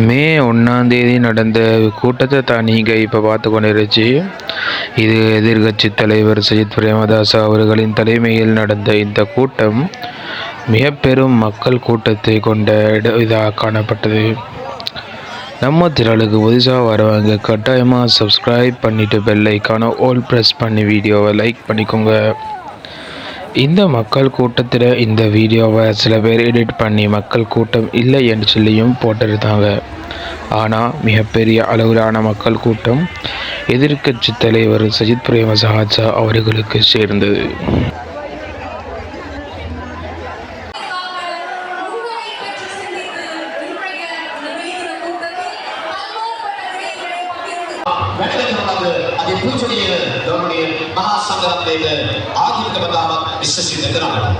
மே 1 நடந்த கூட்டத்தை தான் நீங்கள் இப்போ பார்த்து கொண்டிருச்சு. இது எதிர்கட்சி தலைவர் சஜித் பிரேமதாச அவர்களின் தலைமையில் நடந்த இந்த கூட்டம் மிக பெரும் மக்கள் கூட்டத்தை கொண்ட இதாக காணப்பட்டது. நம்ம திரளுக்கு புதுசாக வரவங்க கட்டாயமாக சப்ஸ்கிரைப் பண்ணிவிட்டு பெல் ஐக்கான ஆல் ப்ரெஸ் பண்ணி வீடியோவை லைக் பண்ணிக்கோங்க. இந்த மக்கள் கூட்டத்தில் இந்த வீடியோவை சில பேர் எடிட் பண்ணி மக்கள் கூட்டம் இல்லை என்று சொல்லியும் போட்டிருந்தாங்க. ஆனால் மிகப்பெரிய அளவிலான மக்கள் கூட்டம் எதிர்க்கட்சி தலைவர் சஜித் பிரேமதாச அவர்களுக்கு சேர்ந்தது. මහා සංඝරත්නයේ ආධිපත්‍ය බදාමත් විශ්වසිත කරනවා.